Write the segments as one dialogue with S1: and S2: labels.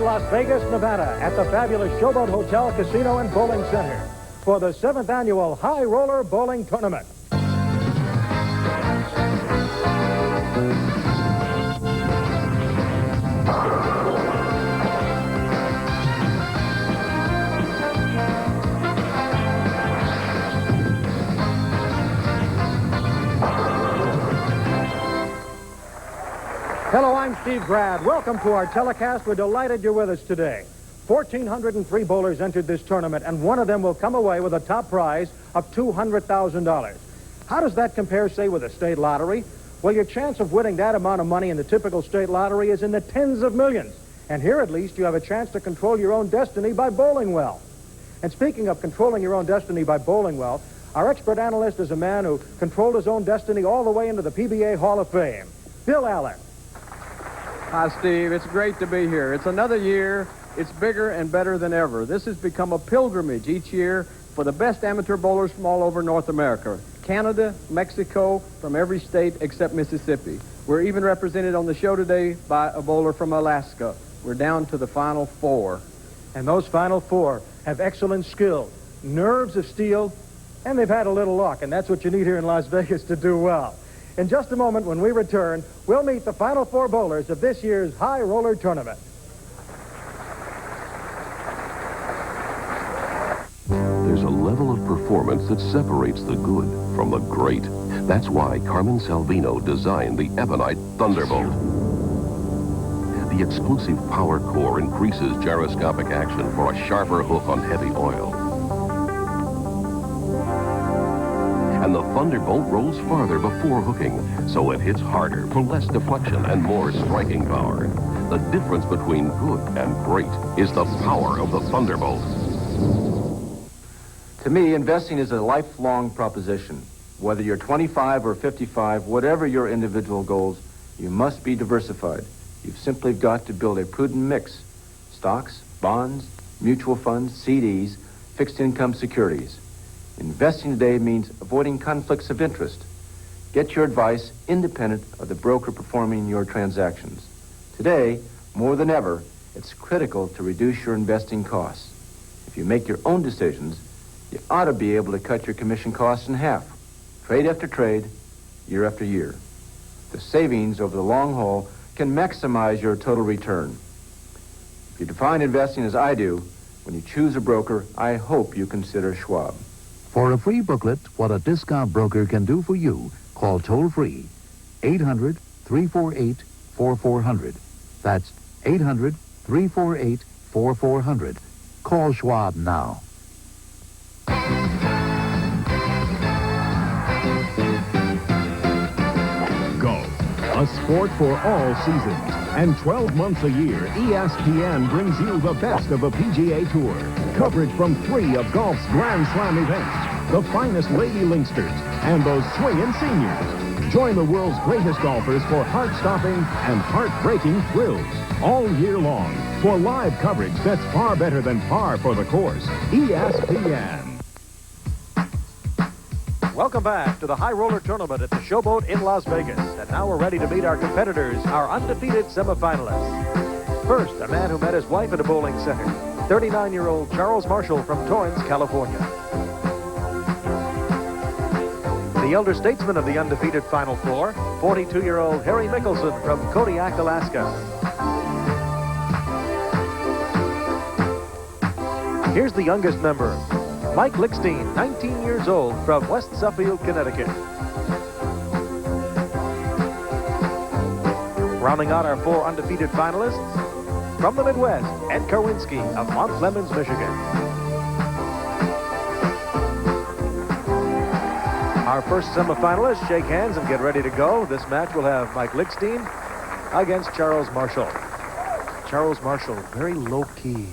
S1: Las Vegas, Nevada, at the fabulous Showboat Hotel, Casino, and Bowling Center for the 7th annual High Roller Bowling Tournament. Hello, I'm Steve Grad. Welcome to our telecast. We're delighted you're with us today. 1,403 bowlers entered this tournament, and one of them will come away with a top prize of $200,000. How does that compare, say, with a state lottery? Well, your chance of winning that amount of money in the typical state lottery is in the tens of millions. And here, at least, you have a chance to control your own destiny by bowling well. And speaking of controlling your own destiny by bowling well, our expert analyst is a man who controlled his own destiny all the way into the PBA Hall of Fame, Bill Allen.
S2: Hi, Steve. It's great to be here. It's another year. It's bigger and better than ever. This has become a pilgrimage each year for the best amateur bowlers from all over North America. Canada, Mexico, from every state except Mississippi. We're even represented on the show today by a bowler from Alaska. We're down to the final four.
S1: And those final four have excellent skill, nerves of steel, and they've had a little luck, and that's what you need here in Las Vegas to do well. In just a moment, when we return, we'll meet the final four bowlers of this year's High Roller Tournament.
S3: There's a level of performance that separates the good from the great. That's why Carmen Salvino designed the Ebonite Thunderbolt. The exclusive power core increases gyroscopic action for a sharper hook on heavy oil. And the Thunderbolt rolls farther before hooking, so it hits harder for less deflection and more striking power. The difference between good and great is the power of the Thunderbolt.
S4: To me, investing is a lifelong proposition. Whether you're 25 or 55, whatever your individual goals, you must be diversified. You've simply got to build a prudent mix. Stocks, bonds, mutual funds, CDs, fixed income securities. Investing today means avoiding conflicts of interest. Get your advice independent of the broker performing your transactions. Today, more than ever, it's critical to reduce your investing costs. If you make your own decisions, you ought to be able to cut your commission costs in half, trade after trade, year after year. The savings over the long haul can maximize your total return. If you define investing as I do, when you choose a broker, I hope you consider Schwab.
S5: For a free booklet, What a Discount Broker Can Do for You, call toll-free 800-348-4400. That's 800-348-4400. Call Schwab now.
S6: Go. A sport for all seasons. And 12 months a year, ESPN brings you the best of the PGA Tour. Coverage from 3 of golf's Grand Slam events, the finest Lady Linksters, and those swinging seniors. Join the world's greatest golfers for heart-stopping and heart-breaking thrills all year long for live coverage that's far better than par for the course. ESPN.
S1: Welcome back to the High Roller Tournament at the Showboat in Las Vegas. And now we're ready to meet our competitors, our undefeated semifinalists. First, a man who met his wife at a bowling center, 39-year-old Charles Marshall from Torrance, California. The elder statesman of the undefeated Final Four, 42-year-old Harry Michelson from Kodiak, Alaska. Here's the youngest member, Mike Lichstein, 19 years old, from West Suffield, Connecticut. Rounding out our 4 undefeated finalists, from the Midwest, Ed Karwinski of Mount Clemens, Michigan. Our first semifinalists shake hands and get ready to go. This match will have Mike Lichstein against Charles Marshall. Charles Marshall, very low-key,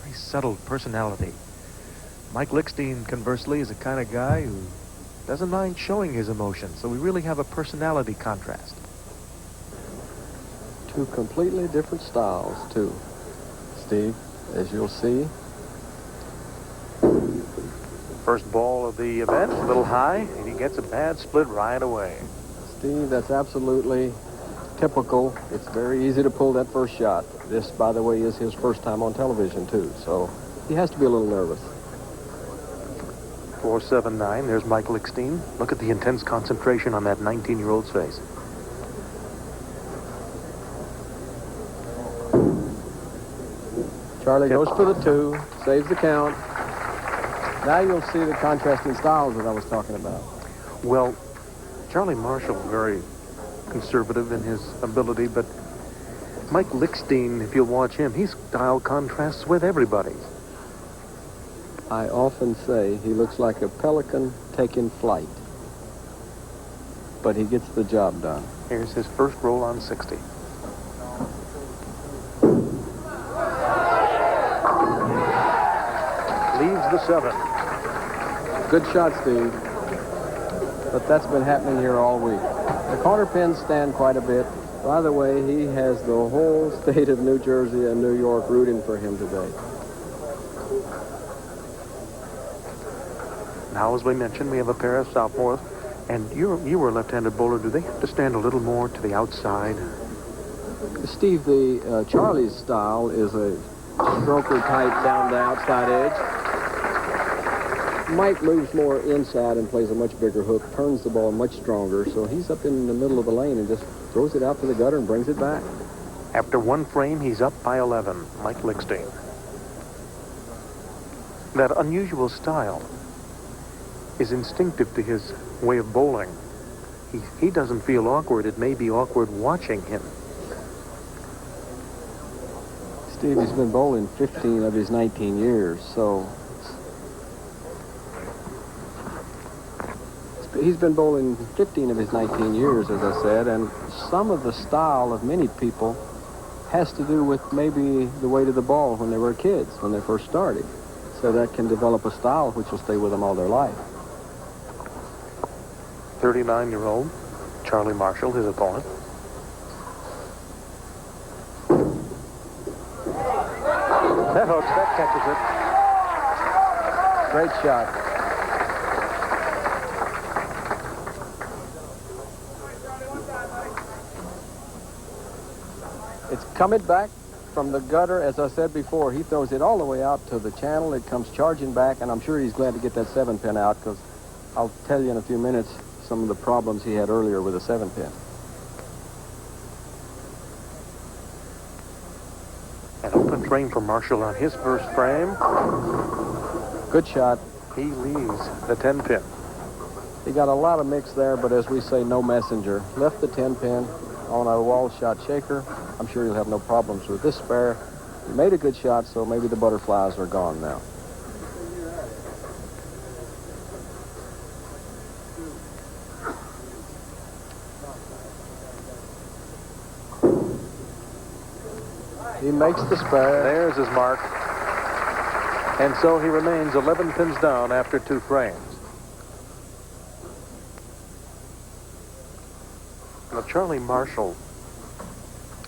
S1: very subtle personality. Mike Lichstein, conversely, is the kind of guy who doesn't mind showing his emotions, so we really have a personality contrast.
S7: 2 completely different styles, too, Steve, as you'll see.
S1: First ball of the event, a little high, and he gets a bad split right away.
S7: Steve, that's absolutely typical. It's very easy to pull that first shot. This, by the way, is his first time on television, too, so he has to be a little nervous.
S1: 4.79. There's Mike Lichstein. Look at the intense concentration on that 19-year-old's face.
S7: Charlie goes for the 2, saves the count. Now you'll see the contrasting styles that I was talking about.
S1: Well, Charlie Marshall, very conservative in his ability, but Mike Lichstein, if you'll watch him, his style contrasts with everybody's.
S7: I often say he looks like a pelican taking flight, but he gets the job done.
S1: Here's his first roll on 60. Leaves the 7.
S7: Good shot, Steve. But that's been happening here all week. The corner pins stand quite a bit. By the way, he has the whole state of New Jersey and New York rooting for him today.
S1: Now, as we mentioned, we have a pair of sophomores, and you were a left-handed bowler. Do they have to stand a little more to the outside?
S7: Steve, the Charlie's style is a stroker type down the outside edge. Mike moves more inside and plays a much bigger hook, turns the ball much stronger, so he's up in the middle of the lane and just throws it out to the gutter and brings it back.
S1: After one frame, he's up by 11, Mike Lichstein. That unusual style is instinctive to his way of bowling. He doesn't feel awkward. It may be awkward watching him.
S7: Steve, he's been bowling 15 of his 19 years, so he's been bowling 15 of his 19 years, as I said, and some of the style of many people has to do with maybe the weight of the ball when they were kids, when they first started. So that can develop a style which will stay with them all their life.
S1: 39-year-old Charlie Marshall, his opponent. That hooks, that catches it.
S7: Great shot. It's coming back from the gutter. As I said before, he throws it all the way out to the channel. It comes charging back, and I'm sure he's glad to get that 7-pin out, because I'll tell you in a few minutes some of the problems he had earlier with a 7-pin.
S1: An open frame for Marshall on his first frame.
S7: Good shot.
S1: He leaves the 10-pin.
S7: He got a lot of mix there, but as we say, no messenger. Left the 10-pin on a wall shot shaker. I'm sure he'll have no problems with this spare. He made a good shot, so maybe the butterflies are gone now. He makes the spare.
S1: There's his mark. And so he remains 11 pins down after 2 frames. Now, Charlie Marshall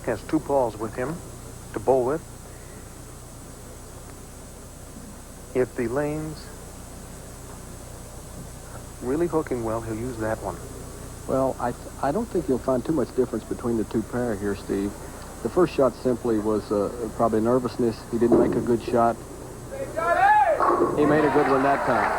S1: has 2 balls with him to bowl with. If the lane's really hooking well, he'll use that one.
S7: Well, I don't think you'll find too much difference between the 2 pair here, Steve. The first shot simply was probably nervousness. He didn't make a good shot. He made a good one that time.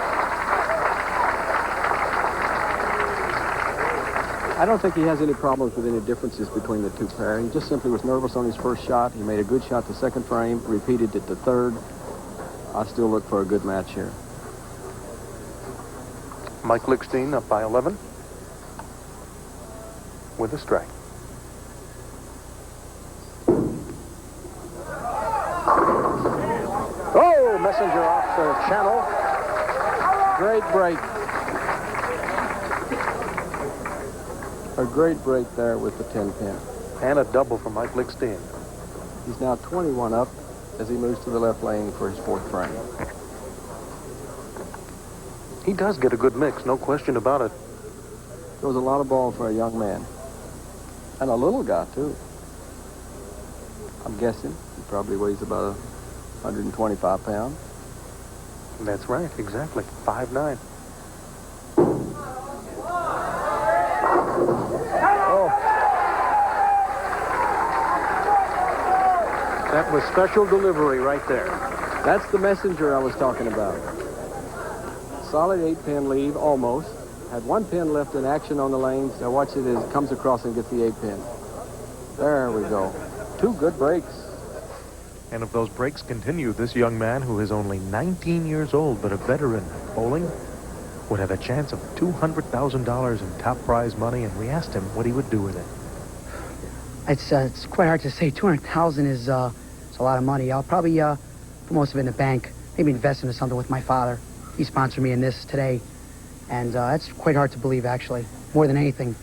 S7: I don't think he has any problems with any differences between the 2 pair. He just simply was nervous on his first shot. He made a good shot the second frame, repeated it the third. I still look for a good match here.
S1: Mike Lichstein up by 11 with a strike. Oh, messenger off the channel.
S7: Great break. A great break there with the 10-pin.
S1: And a double for Mike Lichstein.
S7: He's now 21 up as he moves to the left lane for his 4th frame.
S1: He does get a good mix, no question about it.
S7: Throws a lot of ball for a young man. And a little guy, too. I'm guessing he probably weighs about 125 pounds.
S1: That's right, exactly. 5'9". Oh. That was special delivery right there.
S7: That's the messenger I was talking about. Solid 8-pin lead, almost. Had 1 pin left in action on the lanes. Now watch it as it comes across and gets the 8-pin. There we go. 2 good breaks.
S1: And if those breaks continue, this young man, who is only 19 years old but a veteran at bowling, would have a chance of $200,000 in top prize money, and we asked him what he would do with it.
S8: It's quite hard to say. $200,000 is a lot of money. I'll probably put most of it in the bank, maybe invest into something with my father. He sponsored me in this today, and that's quite hard to believe, actually, more than anything.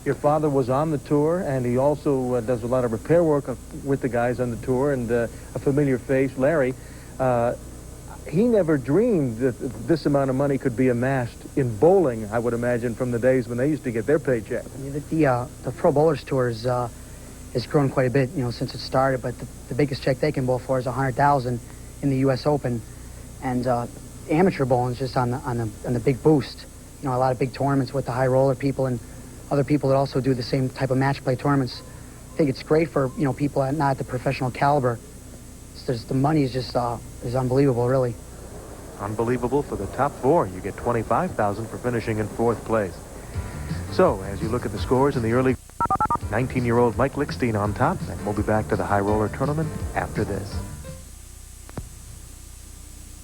S1: Your father was on the tour, and he also does a lot of repair work with the guys on the tour, and a familiar face, Larry. He never dreamed that this amount of money could be amassed in bowling, I would imagine, from the days when they used to get their paycheck.
S8: The Pro Bowlers Tour has grown quite a bit, since it started, but the biggest check they can bowl for is $100,000 in the U.S. Open, and amateur bowling is just on the big boost. A lot of big tournaments with the high roller people and other people that also do the same type of match play tournaments. I think it's great for people not at the professional caliber. The money is just is unbelievable, really.
S1: Unbelievable for the top 4. You get $25,000 for finishing in 4th place. So, as you look at the scores in the early, 19-year-old Mike Lichstein on top, and we'll be back to the high roller tournament after this.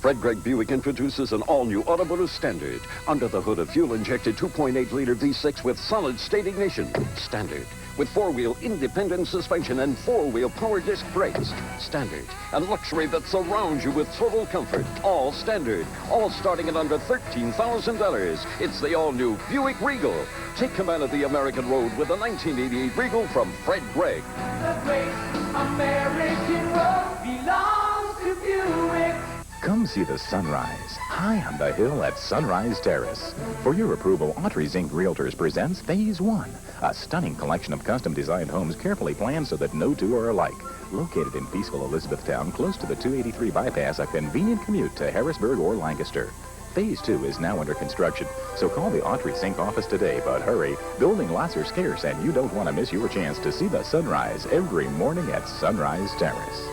S3: Fred Gregg Buick introduces an all-new Automotive Standard. Under the hood, a fuel-injected 2.8-liter V6 with solid-state ignition. Standard. With 4-wheel independent suspension and 4-wheel power disc brakes. Standard. And luxury that surrounds you with total comfort. All standard. All starting at under $13,000. It's the all-new Buick Regal. Take command of the American road with the 1988 Regal from Fred Gregg.
S9: The great American road belongs to Buick.
S10: Come see the sunrise high on the hill at Sunrise Terrace. For your approval, Autry's Inc. Realtors presents Phase 1, a stunning collection of custom-designed homes carefully planned so that no two are alike. Located in peaceful Elizabethtown, close to the 283 bypass, a convenient commute to Harrisburg or Lancaster. Phase 2 is now under construction, so call the Autry's Inc. office today, but hurry. Building lots are scarce, and you don't want to miss your chance to see the sunrise every morning at Sunrise Terrace.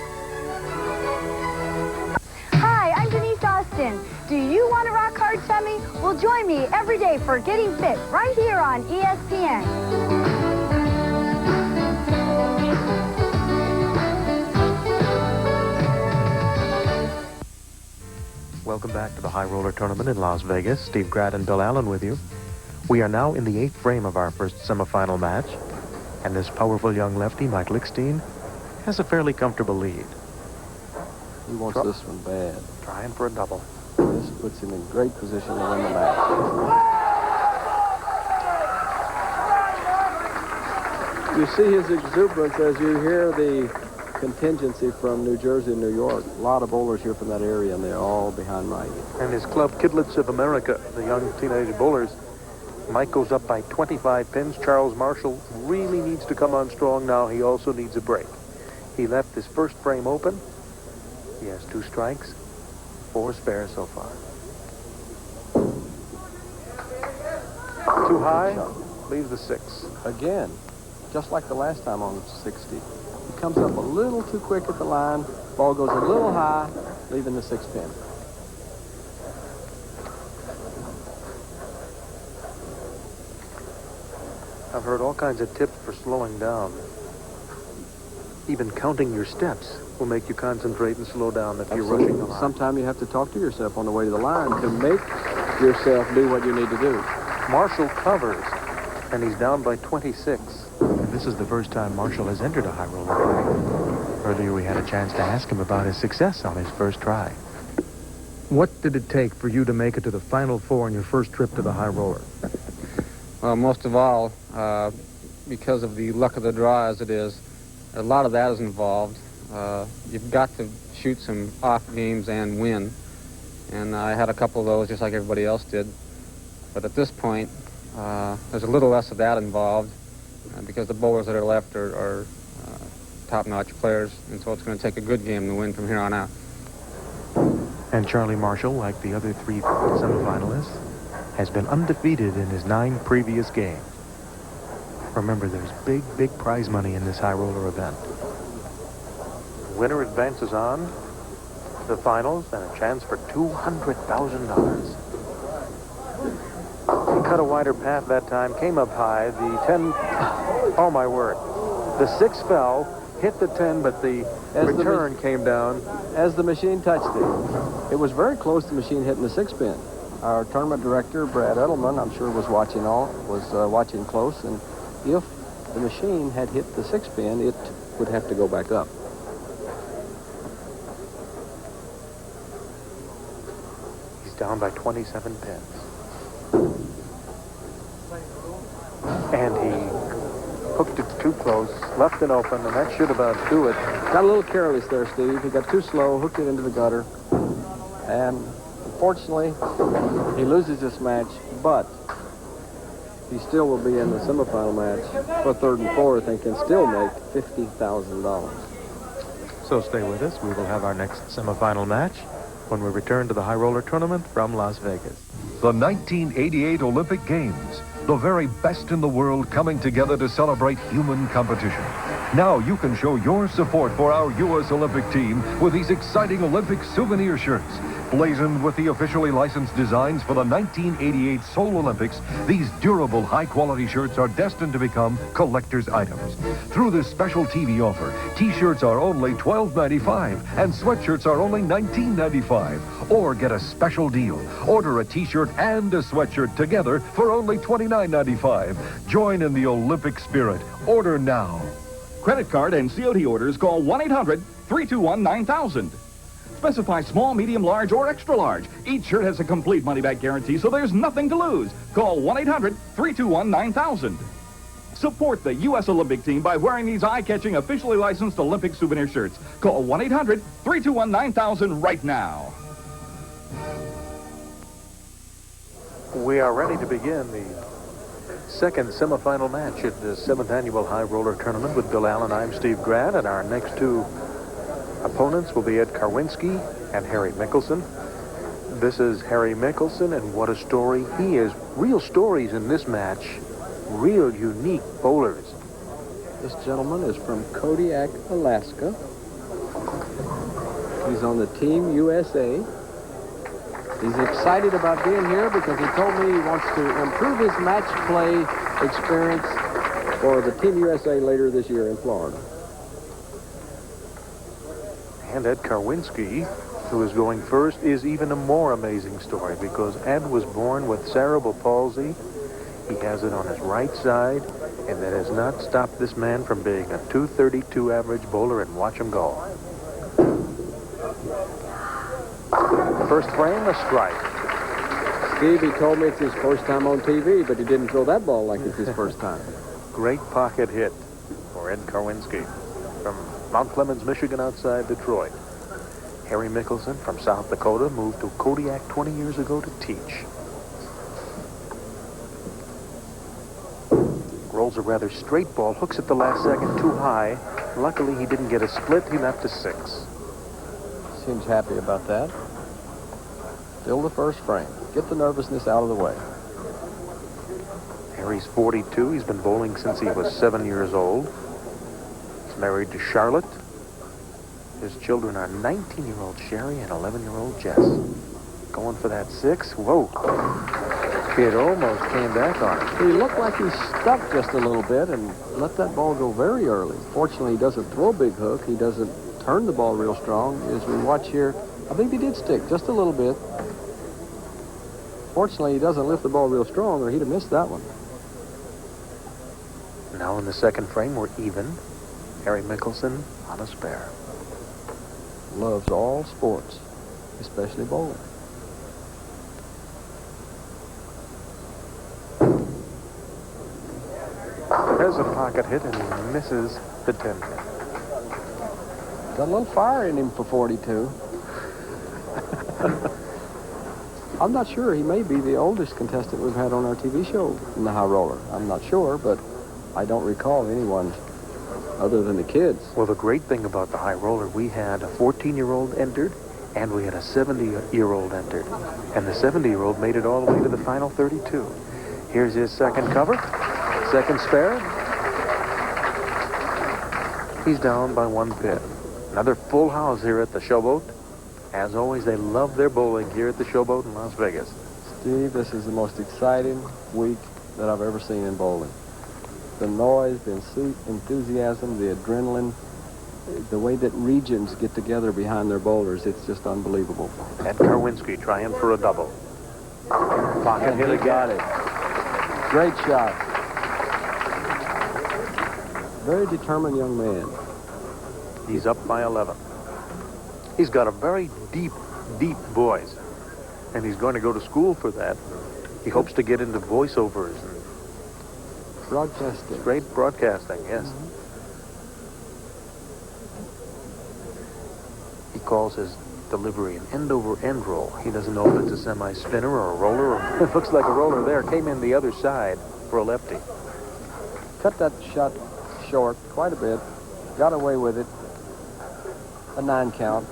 S11: Do you want a rock hard semi? Well, join me every day for Getting Fit right here on ESPN.
S1: Welcome back to the High Roller Tournament in Las Vegas. Steve Gratt and Bill Allen with you. We are now in the 8th frame of our first semifinal match, and this powerful young lefty, Mike Lichstein, has a fairly comfortable lead.
S7: He wants this one bad.
S1: Trying for a double.
S7: This puts him in great position to win the match. You see his exuberance as you hear the contingency from New Jersey and New York. A lot of bowlers here from that area, and they're all behind Mike.
S1: And his club, Kidlets of America, the young teenage bowlers. Mike goes up by 25 pins. Charles Marshall really needs to come on strong now. He also needs a break. He left his first frame open. He has 2 strikes, 4 spares so far. Too high, leaves the 6.
S7: Again, just like the last time on 60. He comes up a little too quick at the line. Ball goes a little high, leaving the 6 pin.
S1: I've heard all kinds of tips for slowing down. Even counting your steps will make you concentrate and slow down if you're rushing the line.
S7: Sometimes you have to talk to yourself on the way to the line to make yourself do what you need to do.
S1: Marshall covers, and he's down by 26. And this is the first time Marshall has entered a high roller play. Earlier we had a chance to ask him about his success on his first try. What did it take for you to make it to the Final Four on your first trip to the high roller?
S2: Well, most of all, because of the luck of the draw as it is, a lot of that is involved. You've got to shoot some off games and win. And I had a couple of those just like everybody else did. But at this point, there's a little less of that involved because the bowlers that are left are top-notch players. And so it's going to take a good game to win from here on out.
S1: And Charlie Marshall, like the other 3 semifinalists, has been undefeated in his 9 previous games. Remember, there's big, big prize money in this high roller event. winner advances on to the finals and a chance for $200,000. He cut a wider path that time, came up high. The 10, oh my word. The 6 fell, hit the 10, but the return came down.
S7: As the machine touched it. It was very close to the machine hitting the 6-pin. Our tournament director, Brad Edelman, I'm sure was watching close, and if the machine had hit the 6-pin, it would have to go back up.
S1: He's down by 27 pins. And he hooked it too close, left it open, and that should about do it.
S7: Got a little careless there, Steve. He got too slow, hooked it into the gutter. And unfortunately, he loses this match, but he still will be in the semifinal match for third and fourth and can still make $50,000.
S12: So stay with us. We will have our next semifinal match when we return to the High Roller Tournament from Las Vegas.
S13: The 1988 Olympic Games. The very best in the world coming together to celebrate human competition. Now you can show your support for our U.S. Olympic team with these exciting Olympic souvenir shirts. Blazoned with the officially licensed designs for the 1988 Seoul Olympics, these durable, high-quality shirts are destined to become collector's items. Through this special TV offer, T-shirts are only $12.95 and sweatshirts are only $19.95. Or get a special deal. Order a T-shirt and a sweatshirt together for only $29.95. Join in the Olympic spirit. Order now.
S14: Credit card and COD orders, call 1-800-321-9000. Specify small, medium, large, or extra large. Each shirt has a complete money-back guarantee, so there's nothing to lose. Call 1-800-321-9000. Support the U.S. Olympic team by wearing these eye-catching, officially licensed Olympic souvenir shirts. Call 1-800-321-9000 right now.
S1: We are ready to begin the second semifinal match at the 7th Annual High Roller Tournament with Bill Allen. I'm Steve Grant, and our next two opponents will be Ed Karwinski and Harry Michelson. This is Harry Michelson, and what a story he is. Real stories in this match. Real unique bowlers.
S7: This gentleman is from Kodiak, Alaska. He's on the Team USA. He's excited about being here because he told me he wants to improve his match play experience for the Team USA later this year in Florida.
S1: And Ed Karwinski, who is going first, is even a more amazing story because Ed was born with cerebral palsy. He has it on his right side, and that has not stopped this man from being a .232 average bowler, and watch him go. First frame, a strike.
S7: Steve, he told me it's his first time on TV, but he didn't throw that ball like it's his first time.
S1: Great pocket hit for Ed Karwinski from Mount Clemens, Michigan, outside Detroit. Harry Michelson from South Dakota moved to Kodiak 20 years ago to teach. Rolls a rather straight ball, hooks at the last second too high. Luckily, he didn't get a split. He left a 6.
S7: Seems happy about that. Still the first frame. Get the nervousness out of the way.
S1: Harry's 42. He's been bowling since he was 7 years old. He's married to Charlotte. His children are 19-year-old Sherry and 11-year-old Jess. Going for that 6. Whoa. It almost came back on him.
S7: He looked like he stuck just a little bit and let that ball go very early. Fortunately, he doesn't throw a big hook. He doesn't turn the ball real strong. As we watch here, I think he did stick just a little bit. Fortunately, he doesn't lift the ball real strong, or he'd have missed that one.
S1: Now in the second frame, we're even. Harry Michelson on a spare.
S7: Loves all sports, especially bowling.
S1: There's a pocket hit, and he misses the 10 pin.
S7: Got a little fire in him for 42. I'm not sure. He may be the oldest contestant we've had on our TV show in the High Roller. I'm not sure, but I don't recall anyone other than the kids.
S1: Well, the great thing about the High Roller, we had a 14-year-old entered, and we had a 70-year-old entered. And the 70-year-old made it all the way to the final 32. Here's his second cover. Second spare. He's down by 1 pin.
S12: Another full house here at the Showboat. As always, they love their bowling here at the Showboat in Las Vegas.
S7: Steve, this is the most exciting week that I've ever seen in bowling. The noise, the enthusiasm, the adrenaline, the way that regions get together behind their bowlers, it's just unbelievable.
S12: Ed Karwinski trying for a double. Pocket hit again.
S7: Got it. Great shot. Very determined young man.
S12: He's up by 11. He's got a very deep voice, and he's going to go to school for that. He hopes to get into voiceovers and
S7: broadcasting.
S12: Great broadcasting, yes. He calls his delivery an end-over-end roll. He doesn't know if it's a semi-spinner or a roller. Or it looks like a roller there. Came in the other side for a lefty.
S7: Cut that shot short quite a bit. Got away with it. A 9 count.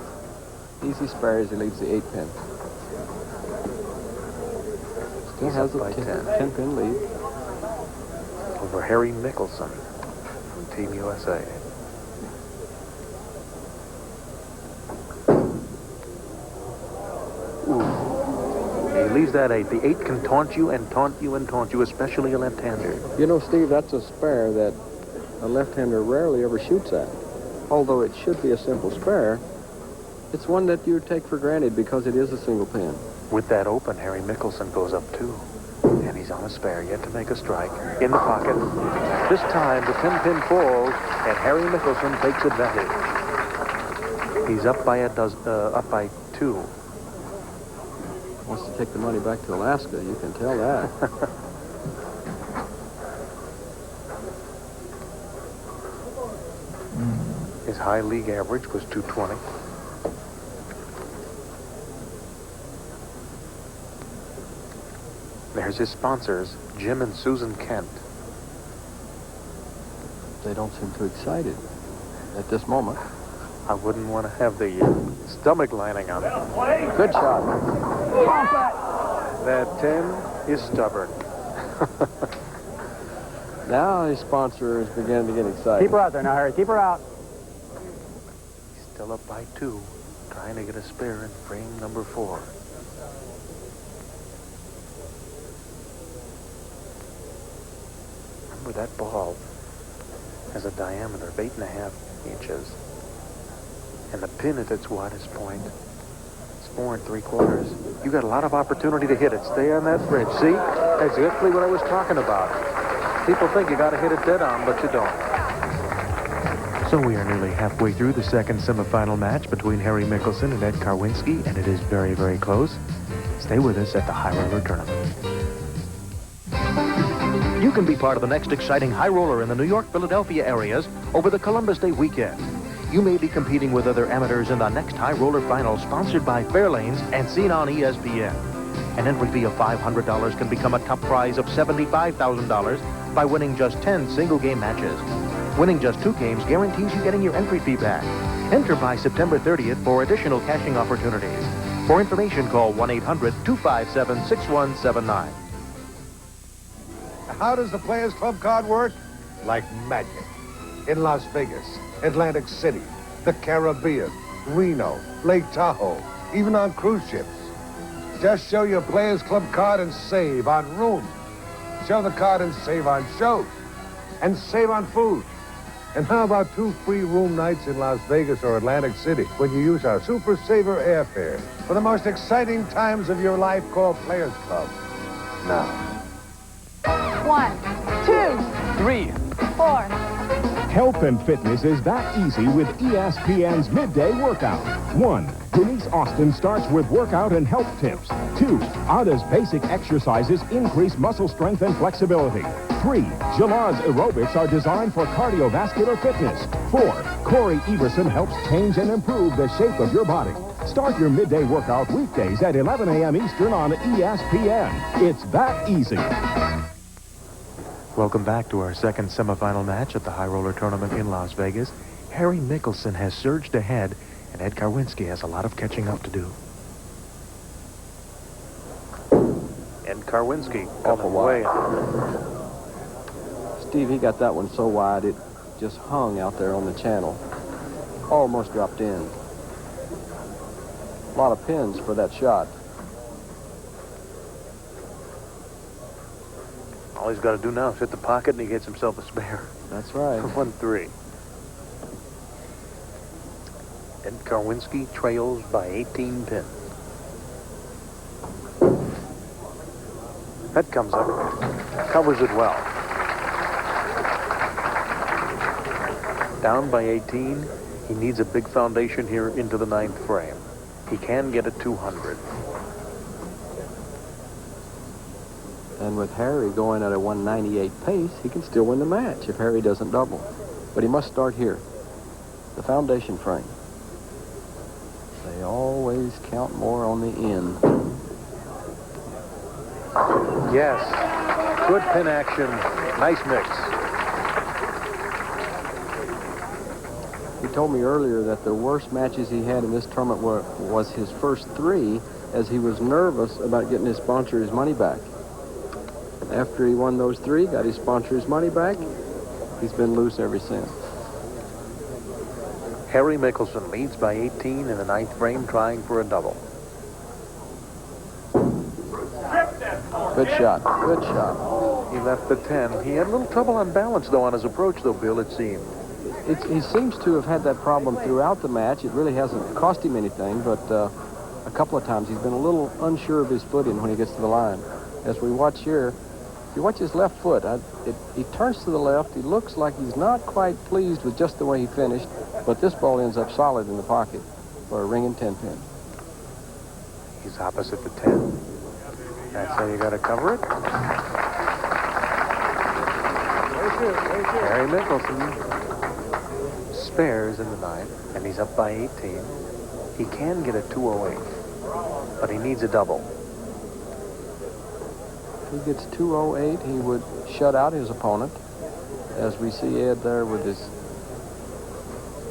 S7: Easy spare as he leaves the 8-pin. Still has a 10-pin lead.
S12: Over Harry Michelson from Team USA. He leaves that 8. The 8 can taunt you and taunt you and taunt you, especially a left-hander.
S7: You know, Steve, that's a spare that a left-hander rarely ever shoots at. Although it should be a simple spare, it's one that you take for granted because it is a single pin.
S12: With that open, Harry Michelson goes up 2. And he's on a spare, yet to make a strike. In the pocket. This time, the 10-pin falls, and Harry Michelson takes advantage. He's up by 2.
S7: Wants to take the money back to Alaska, you can tell that.
S12: His high league average was 220. There's his sponsors, Jim and Susan Kent.
S7: They don't seem too excited at this moment.
S12: I wouldn't want to have the stomach lining on it.
S7: Good shot.
S12: That 10 is stubborn.
S7: Now his sponsor is beginning to get excited.
S8: Keep her out there now, Harry. Keep her out.
S12: He's still up by 2, trying to get a spare in frame number 4. Remember, that ball has a diameter of 8.5 inches. And the pin at its widest point is 4 3/4. You got a lot of opportunity to hit it. Stay on that bridge. See? That's exactly what I was talking about. People think you got to hit it dead on, but you don't.
S15: So we are nearly halfway through the second semifinal match between Harry Michelson and Ed Karwinski, and it is very, very close. Stay with us at the High Roller Tournament.
S1: You can be part of the next exciting high roller in the New York, Philadelphia areas over the Columbus Day weekend. You may be competing with other amateurs in the next high roller final sponsored by Fairlanes and seen on ESPN. An entry fee of $500 can become a top prize of $75,000 by winning just 10 single-game matches. Winning just 2 games guarantees you getting your entry fee back. Enter by September 30th for additional cashing opportunities. For information, call 1-800-257-6179.
S16: How does the Players Club card work? Like magic. In Las Vegas, Atlantic City, the Caribbean, Reno, Lake Tahoe, even on cruise ships. Just show your Players Club card and save on rooms. Show the card and save on shows. And save on food. And how about 2 free room nights in Las Vegas or Atlantic City when you use our Super Saver airfare? For the most exciting times of your life, call Players Club now.
S11: 1, 2,
S14: 3.
S11: 4.
S6: Health and fitness is that easy with ESPN's midday workout. 1. Denise Austin starts with workout and health tips. 2. Ada's basic exercises increase muscle strength and flexibility. 3. Jalar's aerobics are designed for cardiovascular fitness. 4. Corey Everson helps change and improve the shape of your body. Start your midday workout weekdays at 11 a.m. Eastern on ESPN. It's that easy.
S15: Welcome back to our second semifinal match at the High Roller Tournament in Las Vegas. Harry Michelson has surged ahead, and Ed Karwinski has a lot of catching up to do.
S12: Ed Karwinski coming away.
S7: Steve, he got that one so wide it just hung out there on the channel. almost dropped in. A lot of pins for that shot.
S12: All he's got to do now is hit the pocket and he gets himself a spare.
S7: That's right.
S12: 1-3. Ed Karwinski trails by 18 pins. That comes up, covers it well. Down by 18, he needs a big foundation here into the 9th frame. He can get a 200.
S7: And with Harry going at a 198 pace, he can still win the match if Harry doesn't double. But he must start here, the foundation frame. They always count more on the end.
S12: Yes, good pin action, nice mix.
S7: He told me earlier that the worst matches he had in this tournament was his first 3, as he was nervous about getting his sponsor his money back. After he won those 3, got his sponsor his money back, he's been loose ever since.
S12: Harry Michelson leads by 18 in the 9th frame, trying for a double.
S7: Good shot, good shot.
S12: He left the 10. He had a little trouble on balance, though, on his approach, though, Bill, it seemed.
S7: He seems to have had that problem throughout the match. It really hasn't cost him anything, but a couple of times he's been a little unsure of his footing when he gets to the line. As we watch here, if you watch his left foot, he turns to the left. He looks like he's not quite pleased with just the way he finished, but this ball ends up solid in the pocket for a ringing 10 pin.
S12: He's opposite the 10. That's how you got to cover it. Harry Michelson spares in the 9th, and he's up by 18. He can get a 208, but he needs a double.
S7: If he gets 208, he would shut out his opponent. As we see Ed there with his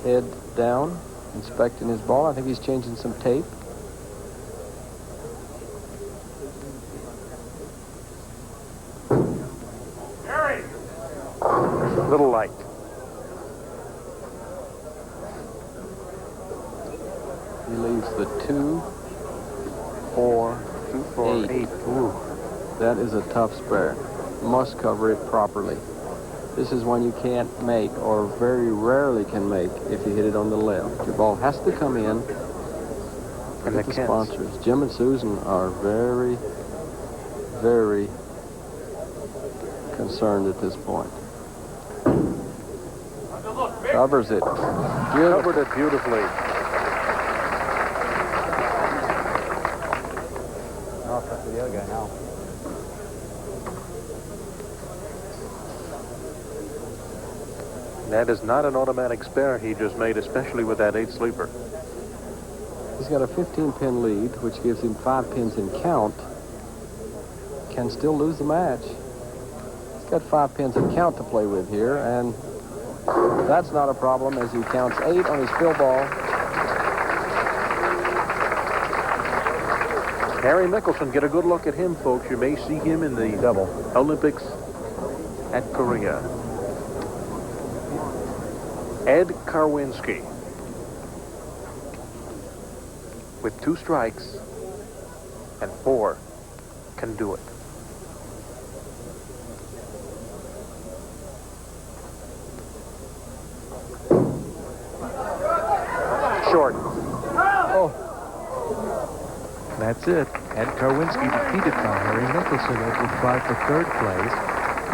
S7: head down, inspecting his ball. I think he's changing some tape.
S12: A little light.
S7: He leaves the 2, 4, 8. Ooh, that is a tough spare. Must cover it properly. This is one you can't make, or very rarely can make, if you hit it on the left. Your ball has to come in. And the sponsors, Jim and Susan, are very, very concerned at this point. Covers it.
S12: Covered it beautifully.
S8: Off to the other guy now.
S12: That is not an automatic spare he just made, especially with that 8 sleeper.
S7: He's got a 15-pin lead, which gives him 5 pins in count. Can still lose the match. He's got 5 pins in count to play with here, and that's not a problem as he counts 8 on his fill ball.
S12: Harry Michelson, get a good look at him, folks. You may see him in the double Olympics at Korea. Ed Karwinski with 2 strikes and 4 can do it. Short.
S15: Oh. That's it. Ed Karwinski defeated by Harry Michelson as would try for 3rd place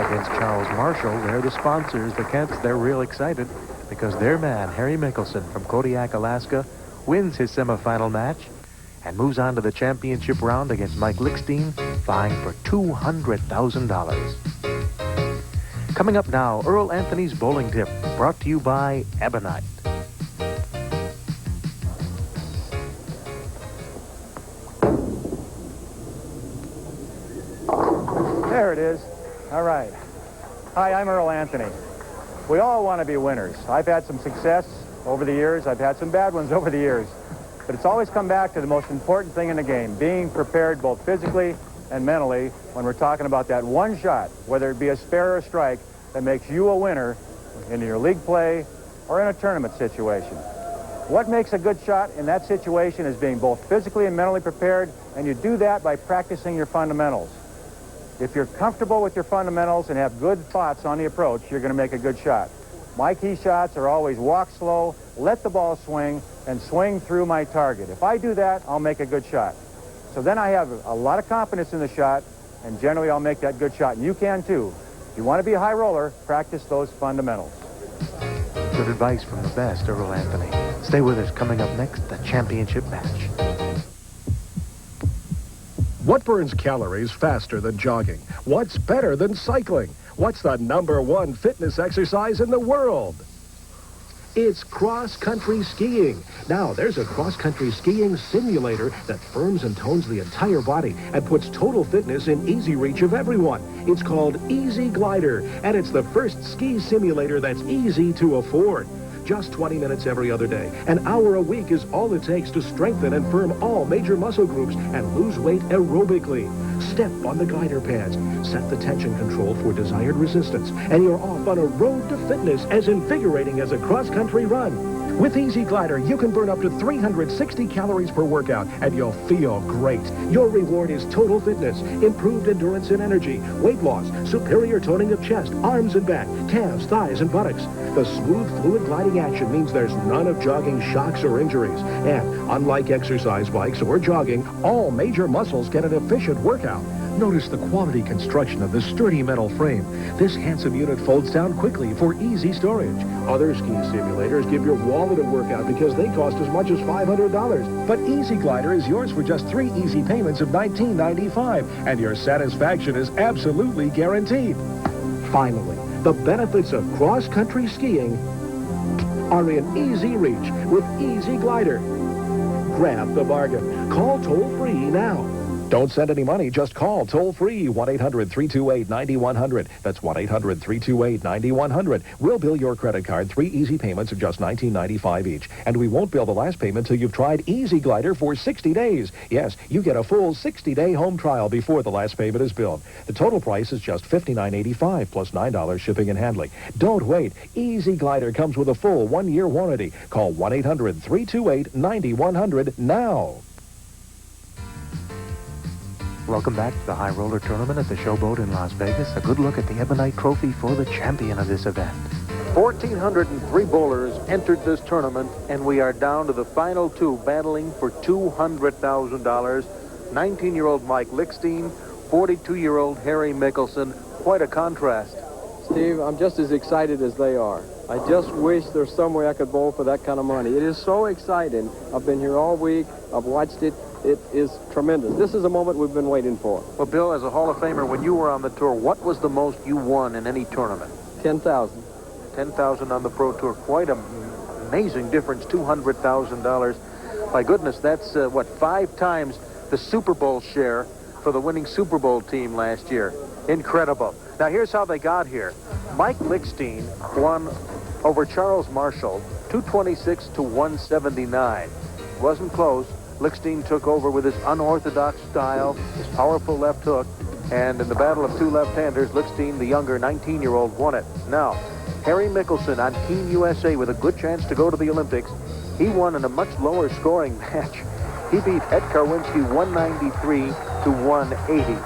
S15: against Charles Marshall. They're the sponsors, the Kents. They're real excited because their man, Harry Michelson from Kodiak, Alaska, wins his semifinal match and moves on to the championship round against Mike Lichstein, vying for $200,000. Coming up now, Earl Anthony's Bowling Tip, brought to you by Ebonite.
S1: There it is. All right. Hi, I'm Earl Anthony. We all want to be winners. I've had some success over the years. I've had some bad ones over the years. But it's always come back to the most important thing in the game, being prepared both physically and mentally when we're talking about that one shot, whether it be a spare or a strike, that makes you a winner in your league play or in a tournament situation. What makes a good shot in that situation is being both physically and mentally prepared, and you do that by practicing your fundamentals. If you're comfortable with your fundamentals and have good thoughts on the approach, you're going to make a good shot. My key shots are always walk slow, let the ball swing, and swing through my target. If I do that, I'll make a good shot. So then I have a lot of confidence in the shot, and generally I'll make that good shot. And you can too. If you want to be a high roller, practice those fundamentals.
S15: Good advice from the best, Earl Anthony. Stay with us. Coming up next, the championship match.
S13: What burns calories faster than jogging? What's better than cycling? What's the #1 fitness exercise in the world? It's cross-country skiing. Now, there's a cross-country skiing simulator that firms and tones the entire body and puts total fitness in easy reach of everyone. It's called Easy Glider, and it's the first ski simulator that's easy to afford. Just 20 minutes every other day. An hour a week is all it takes to strengthen and firm all major muscle groups and lose weight aerobically. Step on the glider pads, set the tension control for desired resistance, and you're off on a road to fitness as invigorating as a cross-country run. With Easy Glider, you can burn up to 360 calories per workout, and you'll feel great. Your reward is total fitness, improved endurance and energy, weight loss, superior toning of chest, arms and back, calves, thighs, and buttocks. The smooth, fluid gliding action means there's none of jogging shocks or injuries. And unlike exercise bikes or jogging, all major muscles get an efficient workout. Notice the quality construction of this sturdy metal frame. This handsome unit folds down quickly for easy storage. Other ski simulators give your wallet a workout because they cost as much as $500. But Easy Glider is yours for just 3 easy payments of $19.95, and your satisfaction is absolutely guaranteed. Finally, the benefits of cross-country skiing are in easy reach with Easy Glider. Grab the bargain. Call toll-free now. Don't send any money. Just call toll-free 1-800-328-9100. That's 1-800-328-9100. We'll bill your credit card 3 easy payments of just $19.95 each. And we won't bill the last payment till you've tried Easy Glider for 60 days. Yes, you get a full 60-day home trial before the last payment is billed. The total price is just $59.85 plus $9 shipping and handling. Don't wait. Easy Glider comes with a full 1-year warranty. Call 1-800-328-9100 now.
S15: Welcome back to the High Roller Tournament at the Showboat in Las Vegas. A good look at the Ebonite Trophy for the champion of this event.
S12: 1,403 bowlers entered this tournament, and we are down to the final 2 battling for $200,000. 19-year-old Mike Lichstein, 42-year-old Harry Michelson. Quite a contrast.
S2: Steve, I'm just as excited as they are. I just wish there's some way I could bowl for that kind of money. It is so exciting. I've been here all week. I've watched it. It is tremendous. This is a moment we've been waiting for.
S12: Well, Bill, as a Hall of Famer, when you were on the tour, what was the most you won in any tournament?
S2: 10,000.
S12: 10,000 on the Pro Tour. Quite an amazing difference, $200,000. My goodness, that's, 5 times the Super Bowl share for the winning Super Bowl team last year. Incredible. Now, here's how they got here. Mike Lichstein won over Charles Marshall, 226 to 179. Wasn't close. Lichstein took over with his unorthodox style, his powerful left hook, and in the battle of 2 left-handers, Lichstein, the younger 19-year-old, won it. Now, Harry Michelson on Team USA with a good chance to go to the Olympics. He won in a much lower scoring match. He beat Ed Karwinski 193 to 180.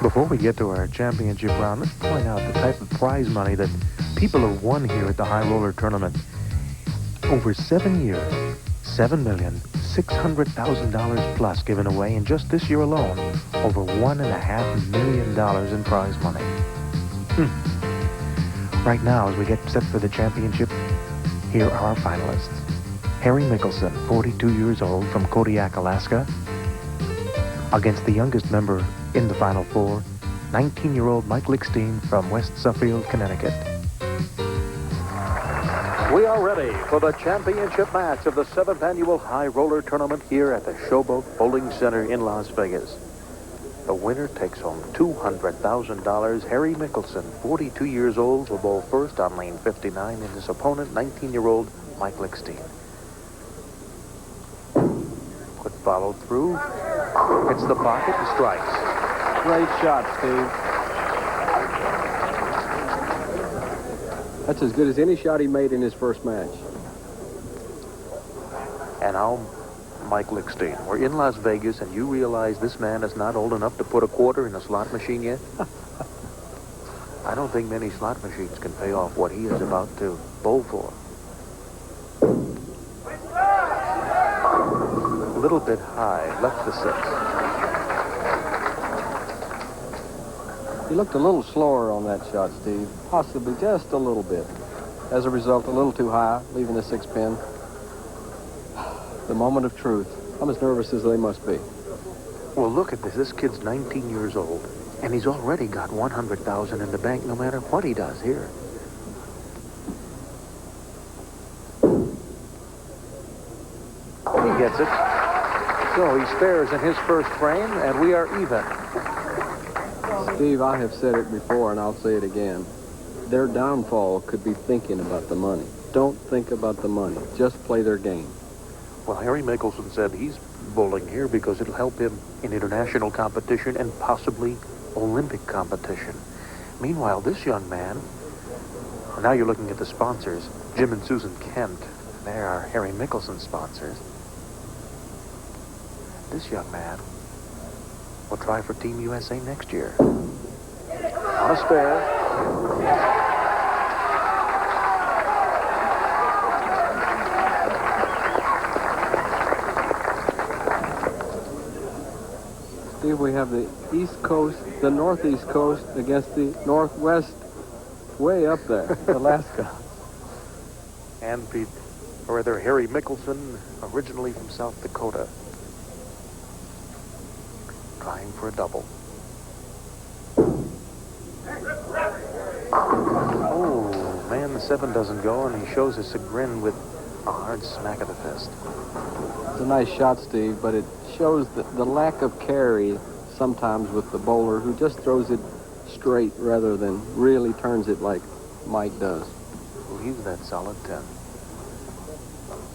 S15: Before we get to our championship round, let's point out the type of prize money that people have won here at the High Roller Tournament. Over 7 years, $7,600,000 plus given away in just this year alone. Over $1.5 million in prize money. Right now, as we get set for the championship, here are our finalists. Harry Michelson, 42 years old, from Kodiak, Alaska, against the youngest member in the Final Four, 19-year-old Mike Lichstein from West Suffield, Connecticut.
S12: We are ready for the championship match of the 7th annual High Roller Tournament here at the Showboat Bowling Center in Las Vegas. The winner takes home $200,000. Harry Michelson, 42 years old, will bowl first on lane 59, and his opponent, 19-year-old Mike Lichstein. Quick follow through. Hits the pocket and strikes.
S2: Great shot, Steve. That's as good as any shot he made in his first match.
S12: And now, Mike Lichstein, we're in Las Vegas, and you realize this man is not old enough to put a quarter in a slot machine yet? I don't think many slot machines can pay off what he is about to bowl for. A little bit high, left the 6.
S7: He looked a little slower on that shot, Steve. Possibly just a little bit. As a result, a little too high, leaving the 6-pin. The moment of truth. I'm as nervous as they must be.
S12: Well, look at this. This kid's 19 years old, and he's already got $100,000 in the bank no matter what he does here. He gets it. So he spares in his first frame, and we are even.
S7: Steve, I have said it before, and I'll say it again. Their downfall could be thinking about the money. Don't think about the money. Just play their game.
S12: Well, Harry Michelson said he's bowling here because it'll help him in international competition and possibly Olympic competition. Meanwhile, this young man, now you're looking at the sponsors, Jim and Susan Kent. They are Harry Michelson sponsors. This young man will try for Team USA next year. On a spare.
S7: Steve, we have the East Coast, the Northeast Coast against the Northwest way up there, Alaska.
S12: And Harry Michelson, originally from South Dakota. Trying for a double. Oh, man, the 7 doesn't go, and he shows us a grin with a hard smack of the fist.
S7: It's a nice shot, Steve, but it shows the lack of carry sometimes with the bowler who just throws it straight rather than really turns it like Mike does.
S12: Well, he's that solid 10.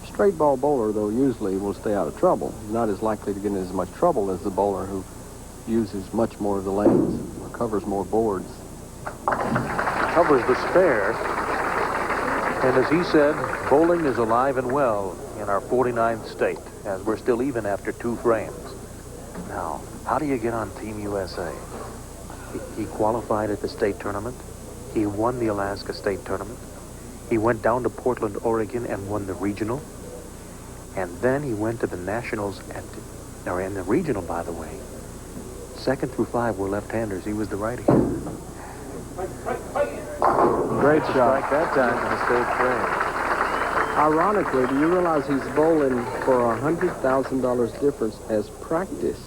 S7: Straight ball bowler, though, usually will stay out of trouble. He's not as likely to get in as much trouble as the bowler who uses much more of the lanes or covers more boards.
S12: Covers the spare. And as he said, bowling is alive and well in our 49th state, as we're still even after 2 frames. Now, how do you get on Team USA? He qualified at the state tournament. He won the Alaska state tournament. He went down to Portland, Oregon, and won the regional. And then he went to the nationals in the regional, by the way. 2nd through 5 were left-handers. He was the righty.
S7: Great shot.
S12: Strike that time in the 3rd frame.
S7: Ironically, do you realize he's bowling for $100,000 difference as practice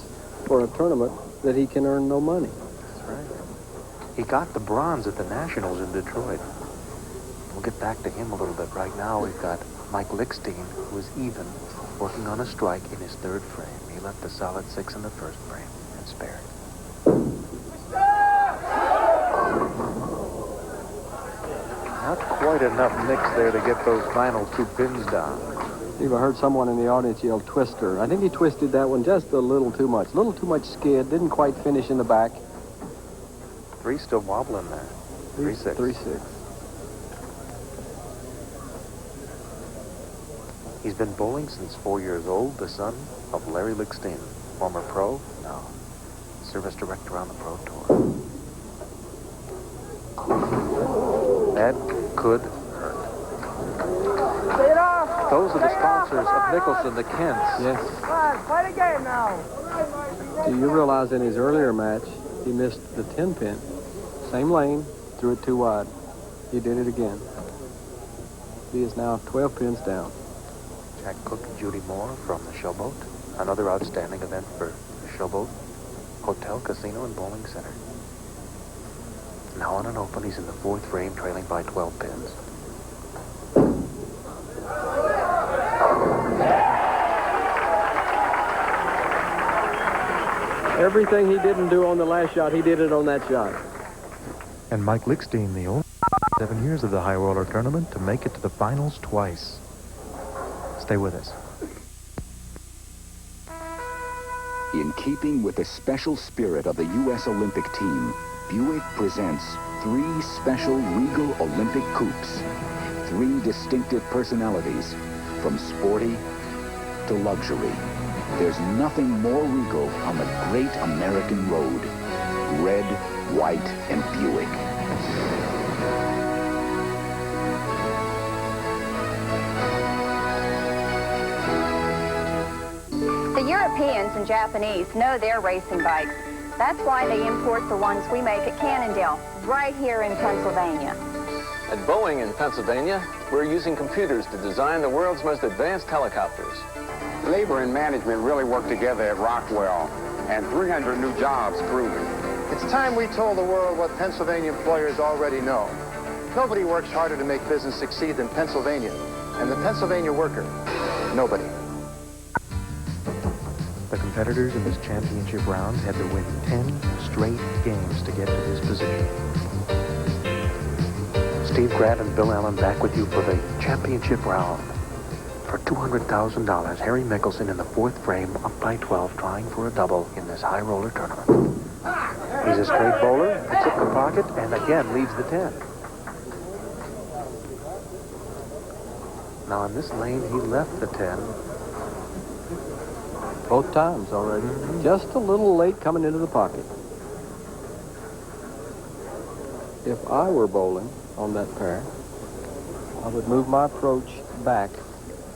S7: for a tournament that he can earn no money?
S12: That's right. He got the bronze at the Nationals in Detroit. We'll get back to him a little bit. Right now, we've got Mike Lichstein, who is even, working on a strike in his 3rd frame. He left a solid 6 in the 1st frame and spared. Not quite enough mix there to get those final 2 pins down.
S7: Steve, I heard someone in the audience yell twister. I think he twisted that one just a little too much. A little too much skid. Didn't quite finish in the back.
S12: 3 still wobbling there. 3-6.
S7: 3-6.
S12: He's been bowling since 4 years old, the son of Larry Lichstein, former pro, now service director on the Pro Tour. That could hurt. Those are the sponsors of Michelson, the Kents.
S7: Yes.
S9: Play the game now.
S7: Do you realize in his earlier match, he missed the 10-pin? Same lane, threw it too wide. He did it again. He is now 12 pins down.
S12: Jack Cook and Judy Moore from the Showboat. Another outstanding event for the Showboat Hotel, Casino, and Bowling Center. Now on an open, he's in the 4th frame, trailing by 12 pins.
S7: Everything he didn't do on the last shot, he did it on that shot.
S15: And Mike Lichstein, the only 7 years of the High Roller Tournament to make it to the finals twice. Stay with us.
S17: In keeping with the special spirit of the U.S. Olympic team, Buick presents 3 special Regal Olympic coupes. 3 distinctive personalities, from sporty to luxury. There's nothing more regal on the great American road. Red, white, and Buick.
S18: The Europeans and Japanese know their racing bikes. That's why they import the ones we make at Cannondale, right here in Pennsylvania.
S7: At Boeing in Pennsylvania, we're using computers to design the world's most advanced helicopters.
S19: Labor and management really work together at Rockwell, and 300 new jobs proven.
S20: It's time we told the world what Pennsylvania employers already know. Nobody works harder to make business succeed than Pennsylvania, and the Pennsylvania worker, nobody.
S15: The competitors in this championship round had to win 10 straight games to get to this position. Steve Grant and Bill Allen back with you for the championship round. For $200,000, Harry Michelson in the fourth frame, up by 12, trying for a double in this high roller tournament. He's a straight bowler, picks up the pocket, and again leads the 10. Now in this lane, he left the 10.
S7: Both times already. Just a little late coming into the pocket. If I were bowling on that pair, I would move my approach back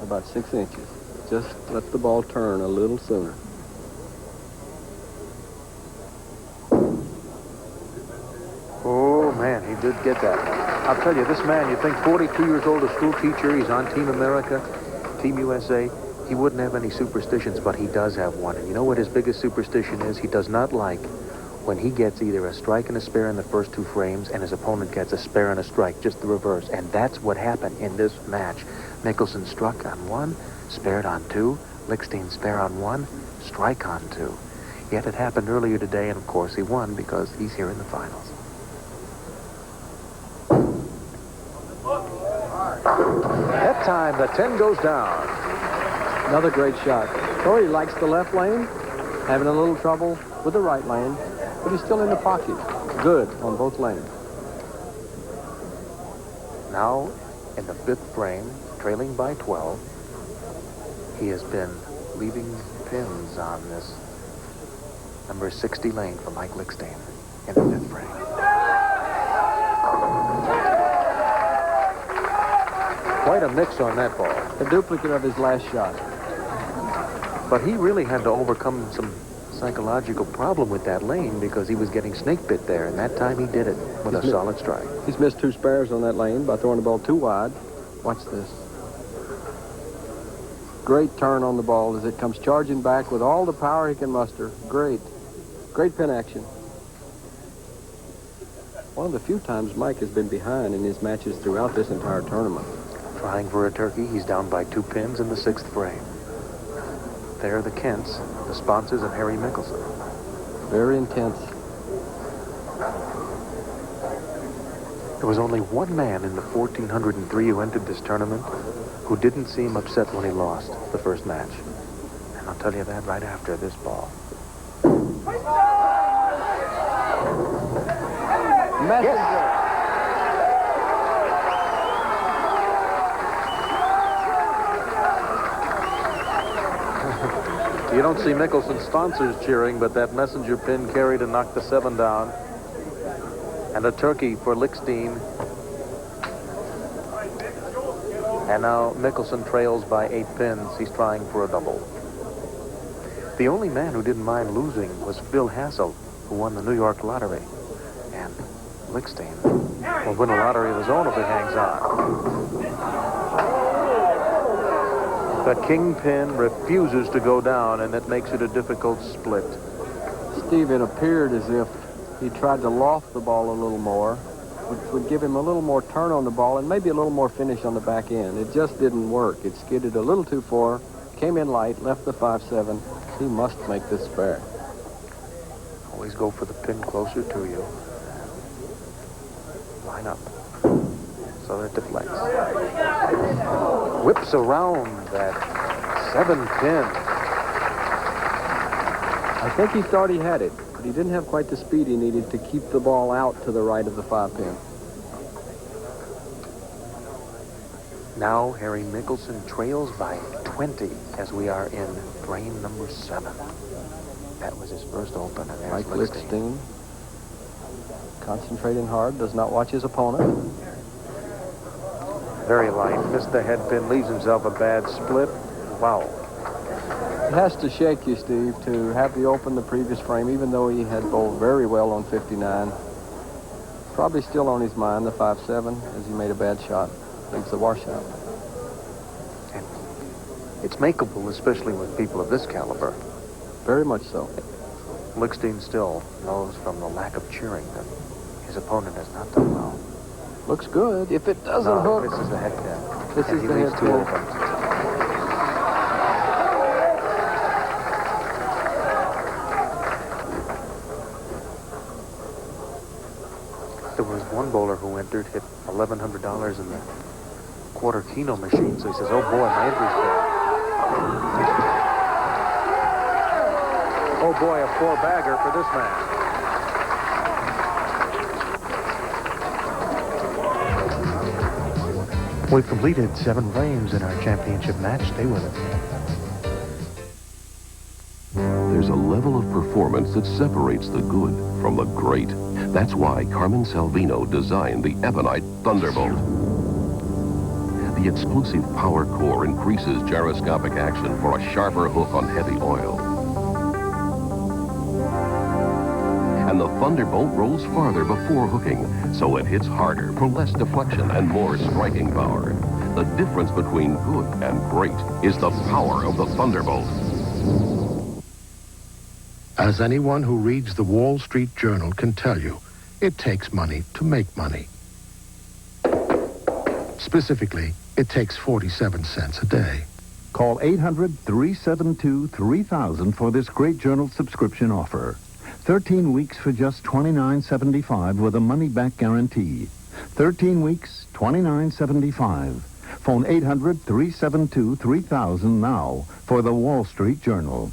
S7: about 6 inches. Just let the ball turn a little sooner.
S15: Oh, man, he did get that. I'll tell you, this man, you think 42 years old, a school teacher, he's on Team America, Team USA. He wouldn't have any superstitions, but he does have one. And you know what his biggest superstition is? He does not like when he gets either a strike and a spare in the first two frames and his opponent gets a spare and a strike, just the reverse. And that's what happened in this match. Michelson struck on one, spared on two, Lichstein spare on one, strike on two. Yet it happened earlier today, and of course he won because he's here in the finals. That time, the 10 goes down.
S7: Another great shot. Corey likes the left lane, having a little trouble with the right lane, but he's still in the pocket. Good on both lanes.
S15: Now, in the fifth frame, trailing by 12, he has been leaving pins on this number 60 lane for Mike Lichstein in the fifth frame. Quite a mix on that ball.
S7: A duplicate of his last shot.
S15: But he really had to overcome some psychological problem with that lane because he was getting snake bit there, and that time he did it with a solid strike.
S7: He's missed 2 spares on that lane by throwing the ball too wide. Watch this. Great turn on the ball as it comes charging back with all the power he can muster. Great. Great pin action. One of the few times Mike has been behind in his matches throughout this entire tournament.
S15: Trying for a turkey, he's down by 2 pins in the sixth frame. There are the Kents, the sponsors of Harry Michelson.
S7: Very intense.
S15: There was only one man in the 1,403 who entered this tournament who didn't seem upset when he lost the first match. And I'll tell you that right after this ball.
S7: Messenger.
S15: You don't see Michelson sponsors cheering, but that messenger pin carried and knocked the 7 down. And a turkey for Lichstein. And now Michelson trails by 8 pins. He's trying for a double. The only man who didn't mind losing was Phil Hassel, who won the New York lottery. And Lichstein will win a lottery of his own if he hangs on. The kingpin refuses to go down, and that makes it a difficult split.
S7: Steve, it appeared as if he tried to loft the ball a little more, which would give him a little more turn on the ball and maybe a little more finish on the back end. It just didn't work. It skidded a little too far, came in light, left the 5-7. He must make this fair.
S15: Always go for the pin closer to you. Line up so that it deflects. Whips around that 7 pin.
S7: I think he thought he had it, but he didn't have quite the speed he needed to keep the ball out to the right of the 5 pin.
S12: Now Harry Michelson trails by 20 as we are in frame number 7. That was his first open, and there's
S7: Mike
S12: Lichstein.
S7: Lichstein, concentrating hard, does not watch his opponent.
S12: Very light, missed the head pin, leaves himself a bad split. Wow.
S7: It has to shake you, Steve, to have the open the previous frame, even though he had bowled very well on 59. Probably still on his mind, the 5-7, as he made a bad shot. Leaves the washout.
S12: And it's makeable, especially with people of this caliber.
S7: Very much so.
S12: Lichstein still knows from the lack of cheering that his opponent has not done well.
S7: Looks good. If it doesn't hook.
S12: This is the head pin.
S7: This
S12: and
S7: is
S12: he
S7: the
S12: leaves
S7: head
S12: two
S7: pin.
S12: open. There was one bowler who entered, hit $1,100 in the quarter Keno machine, so he says, oh boy, my entry's failed. Oh boy, a 4-bagger for this man.
S15: We've completed 7 frames in our championship match. Stay with us.
S3: There's a level of performance that separates the good from the great. That's why Carmen Salvino designed the Ebonite Thunderbolt. The exclusive power core increases gyroscopic action for a sharper hook on heavy oil. And the Thunderbolt rolls farther before hooking, so it hits harder for less deflection and more striking power. The difference between good and great is the power of the Thunderbolt.
S21: As anyone who reads the Wall Street Journal can tell you, it takes money to make money. Specifically, it takes 47 cents a day.
S6: Call 800-372-3000 for this great journal subscription offer. 13 weeks for just $29.75 with a money-back guarantee. 13 weeks, $29.75. Phone 800-372-3000 now for the Wall Street Journal.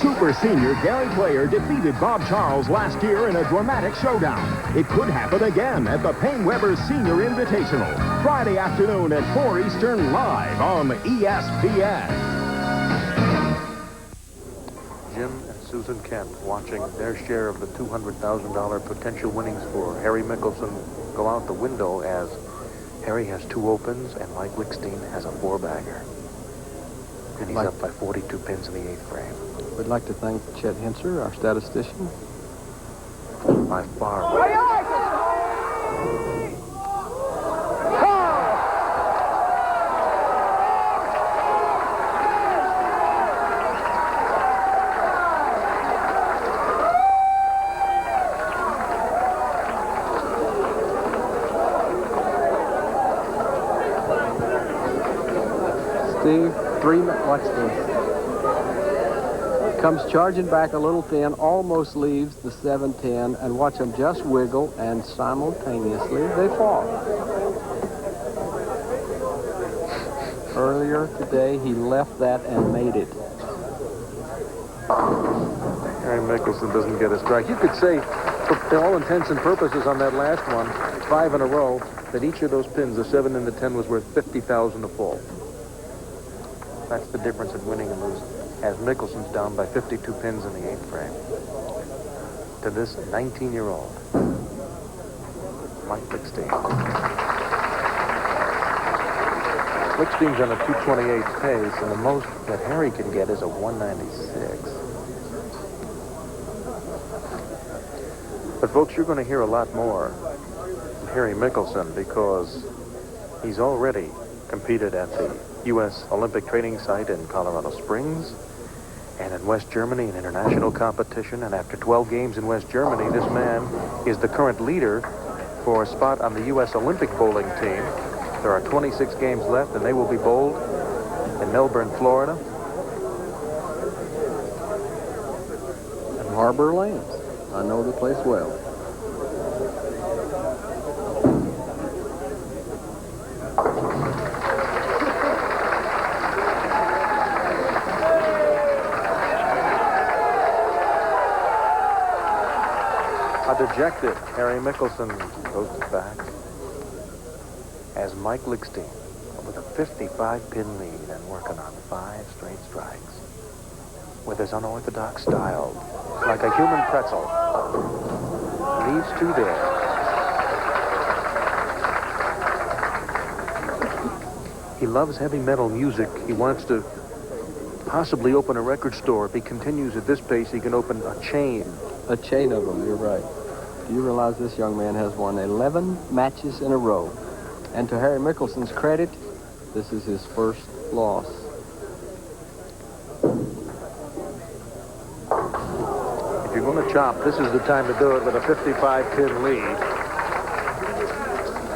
S22: Super senior Gary Player defeated Bob Charles last year in a dramatic showdown. It could happen again at the Payne Weber Senior Invitational. Friday afternoon at 4 Eastern, live on ESPN.
S12: Jim and Susan Kent watching their share of the $200,000 potential winnings for Harry Michelson go out the window as Harry has 2 opens and Mike Lichstein has a 4-bagger. And he's up by 42 pins in the 8th frame.
S7: We'd like to thank Chet Henser, our statistician.
S12: By far.
S7: Steve, watch this. Comes charging back a little thin, almost leaves the 7-10, and watch them just wiggle, and simultaneously they fall. Earlier today, he left that and made it.
S12: Harry Michelson doesn't get a strike. You could say, for all intents and purposes on that last one, 5 in a row, that each of those pins, the 7 and the 10, was worth $50,000 a fall. That's the difference in winning and losing. As Michelson's down by 52 pins in the 8th frame. To this 19-year-old, Mike Lichstein. Lichstein's on a 228 pace, and the most that Harry can get is a 196. But folks, you're going to hear a lot more from Harry Michelson because he's already competed at the U.S. Olympic training site in Colorado Springs and in West Germany in international competition. And after 12 games in West Germany, this man is the current leader for a spot on the U.S. Olympic bowling team. There are 26 games left, and they will be bowled in Melbourne, Florida.
S7: And Harbor Lands. I know the place well.
S12: A dejected Harry Michelson goes back has Mike Lichstein with a 55-pin lead and working on 5 straight strikes. With his unorthodox style, like a human pretzel, leaves 2 there. He loves heavy metal music. He wants to possibly open a record store. If he continues at this pace, he can open a chain.
S7: A chain of them, you're right. Do you realize this young man has won 11 matches in a row? And to Harry Michelson's credit, this is his first loss.
S12: If you're going to chop, this is the time to do it with a 55-pin lead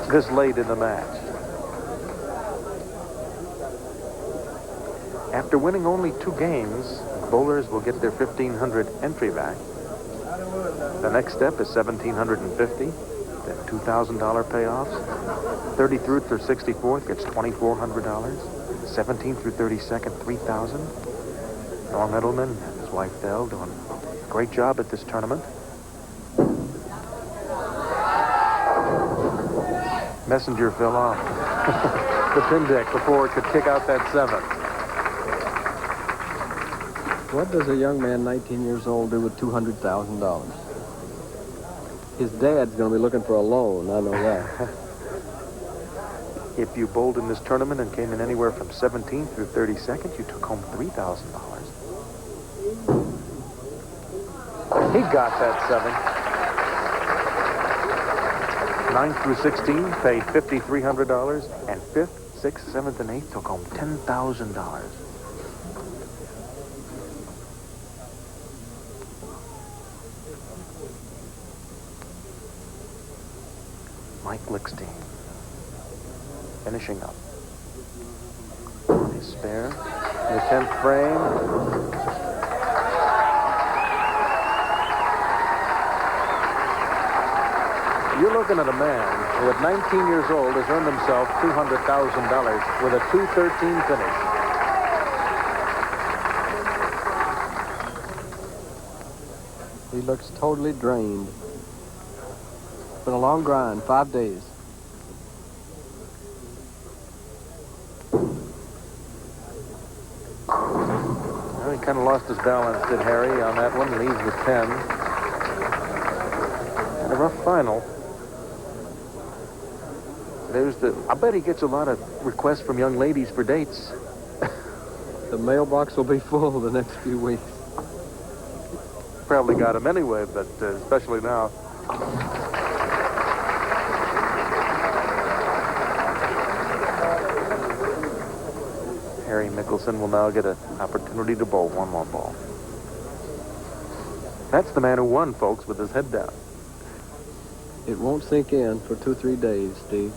S12: this late in the match. After winning only 2 games, bowlers will get their $1,500 entry back. The next step is $1,750, then $2,000 payoffs. 33rd through 64th gets $2,400. 17th through 32nd, $3,000. Norm Edelman and his wife Dell doing a great job at this tournament. Messenger fell off the pin deck before it could kick out that 7.
S7: What does a young man 19 years old do with $200,000? His dad's going to be looking for a loan, I know that.
S12: If you bowled in this tournament and came in anywhere from 17th through 32nd, you took home $3,000. He got that 7. 9th through 16 paid $5,300, and 5th, 6th, 7th, and 8th took home $10,000. Mike Lichstein finishing up. His spare in the 10th frame. You're looking at a man who at 19 years old has earned himself $200,000 with a 213 finish.
S7: He looks totally drained. Been a long grind, 5 days.
S12: Well, he kind of lost his balance, did Harry, on that one. Leaves with 10. And a rough final. I bet he gets a lot of requests from young ladies for dates.
S7: The mailbox will be full the next few weeks.
S12: Probably got him anyway, but especially now. Harry Michelson will now get an opportunity to bowl one more ball. That's the man who won, folks, with his head down.
S7: It won't sink in for 2-3 days, Steve.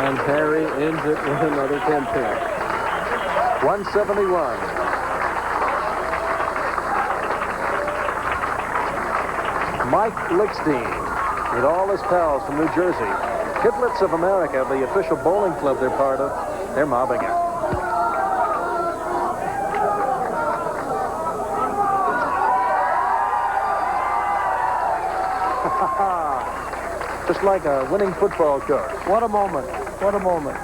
S7: And Harry ends it with another 10-pin.
S12: 171. Mike Lichstein, with all his pals from New Jersey. Kidlets of America, the official bowling club they're part of, they're mobbing it. Just like a winning football coach.
S7: What a moment. What a moment.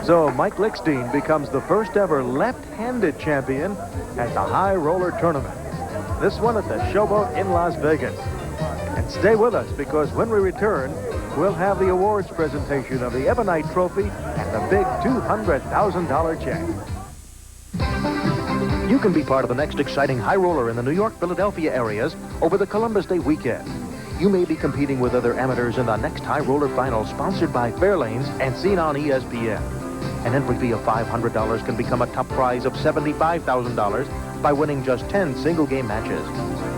S12: So Mike Lichstein becomes the first ever left-handed champion at the High Roller Tournament. This one at the Showboat in Las Vegas. And stay with us, because when we return, we'll have the awards presentation of the Ebonite Trophy and the big $200,000 check. You can be part of the next exciting high roller in the New York, Philadelphia areas over the Columbus Day weekend. You may be competing with other amateurs in the next high roller final, sponsored by Fairlanes and seen on ESPN. An entry fee of $500 can become a top prize of $75,000 by winning just 10 single-game matches.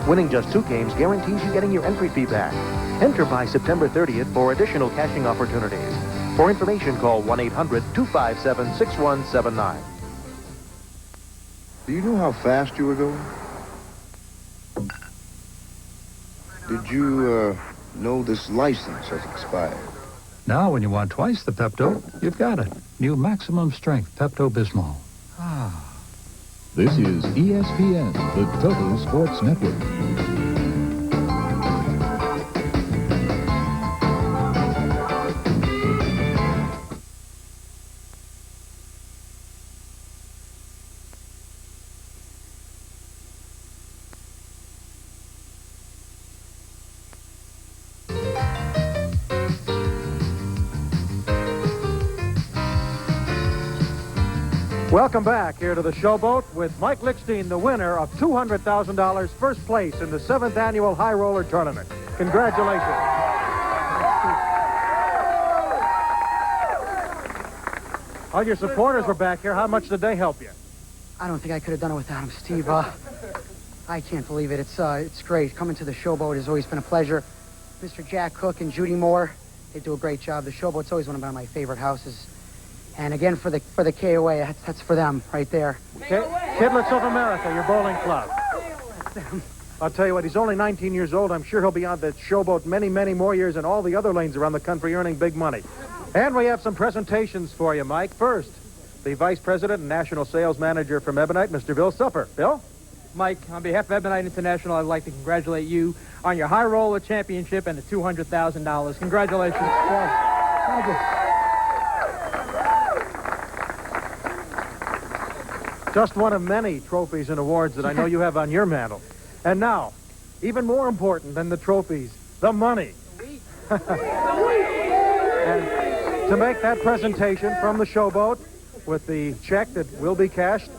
S12: Winning just 2 games guarantees you getting your entry fee back. Enter by September 30th for additional cashing opportunities. For information, call 1-800-257-6179.
S4: Do you know how fast you were going? Did you know this license has expired?
S5: Now, when you want twice the Pepto, you've got it. New maximum strength Pepto-Bismol.
S10: This is ESPN, the Total Sports Network.
S1: Welcome back here to the Showboat with Mike Lichstein, the winner of $200,000, first place in the 7th annual High Roller Tournament. Congratulations. All your supporters were back here. How much did they help you?
S8: I don't think I could have done it without him, Steve. I can't believe it. It's great. Coming to the Showboat has always been a pleasure. Mr. Jack Cook and Judy Moore, they do a great job. The Showboat's always one of my favorite houses. And again, for the KOA, that's for them right there.
S1: Kidlets of America, your bowling club. I'll tell you what, he's only 19 years old. I'm sure he'll be on the Showboat many, many more years in all the other lanes around the country earning big money. And we have some presentations for you, Mike. First, the Vice President and National Sales Manager from Ebonite, Mr. Bill Supper. Bill?
S16: Mike, on behalf of Ebonite International, I'd like to congratulate you on your High Roller Championship and the $200,000. Congratulations.
S8: Thank you.
S1: Just one of many trophies and awards that I know you have on your mantle. And now, even more important than the trophies, the money. And to make that presentation from the Showboat with the check that will be cashed,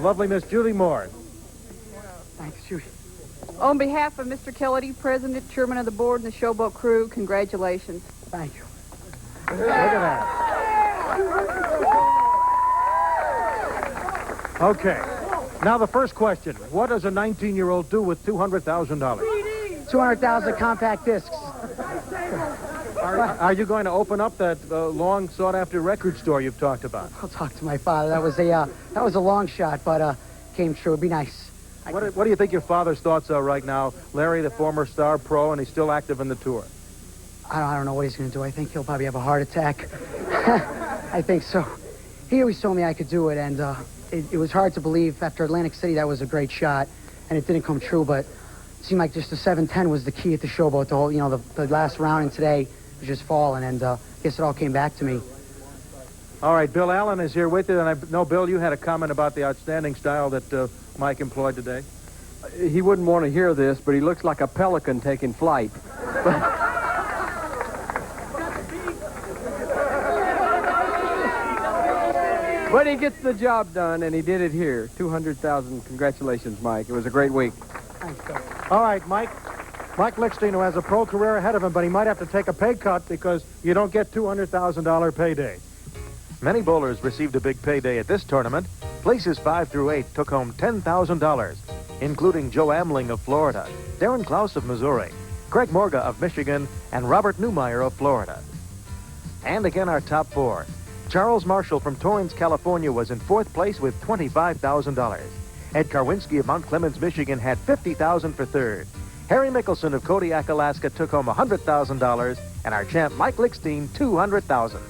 S1: lovely Miss Judy Moore.
S8: Thanks, Judy.
S23: On behalf of Mr. Kennedy, President, Chairman of the Board, and the Showboat crew, congratulations.
S8: Thank you.
S1: Look at that. Okay. Now the first question. What does a 19-year-old do with $200,000?
S8: 200,000 compact discs.
S1: Are you going to open up that long sought-after record store you've talked about?
S8: I'll talk to my father. That was a long shot, but came true. It'd be nice.
S1: What do you think your father's thoughts are right now? Larry, the former star pro, and he's still active in the tour.
S8: I don't know what he's going to do. I think he'll probably have a heart attack. I think so. He always told me I could do it, and it was hard to believe. After Atlantic City, that was a great shot, and it didn't come true, but it seemed like just the 710 was the key at the Showboat. The whole, the last round, and today was just falling, and I guess it all came back to me.
S1: All right, Bill Allen is here with you, and I know, Bill, you had a comment about the outstanding style that Mike employed today.
S2: He wouldn't want to hear this, but he looks like a pelican taking flight. But he gets the job done, and he did it here. 200,000. Congratulations, Mike. It was a great week.
S8: Thanks, Bill.
S1: All right, Mike Lichstein, who has a pro career ahead of him, but he might have to take a pay cut because you don't get $200,000 payday. Many bowlers received a big payday at this tournament. Places 5 through 8 took home $10,000, including Joe Amling of Florida, Darren Klaus of Missouri, Craig Morga of Michigan, and Robert Newmeyer of Florida. And again, our top four. Charles Marshall from Torrance, California was in 4th place with $25,000. Ed Karwinski of Mount Clemens, Michigan had $50,000 for 3rd. Harry Michelson of Kodiak, Alaska took home $100,000, and our champ Mike Lichstein $200,000.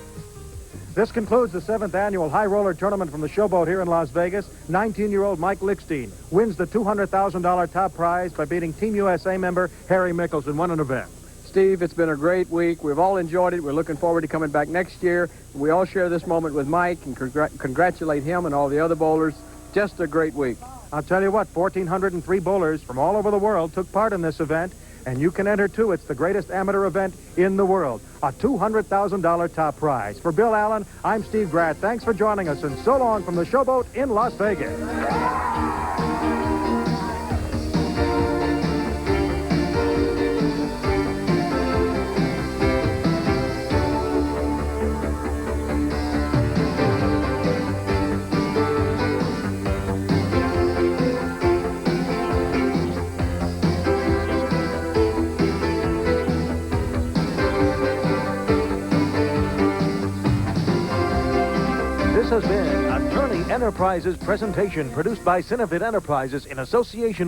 S1: This concludes the 7th annual High Roller Tournament from the Showboat here in Las Vegas. 19-year-old Mike Lichstein wins the $200,000 top prize by beating Team USA member Harry Michelson. What an event.
S2: Steve, it's been a great week. We've all enjoyed it. We're looking forward to coming back next year. We all share this moment with Mike and congratulate him and all the other bowlers. Just a great week.
S1: I'll tell you what, 1,403 bowlers from all over the world took part in this event, and you can enter, too. It's the greatest amateur event in the world. A $200,000 top prize. For Bill Allen, I'm Steve Gratt. Thanks for joining us, and so long from the Showboat in Las Vegas. This has been Attorney Enterprises presentation produced by Cinefit Enterprises in association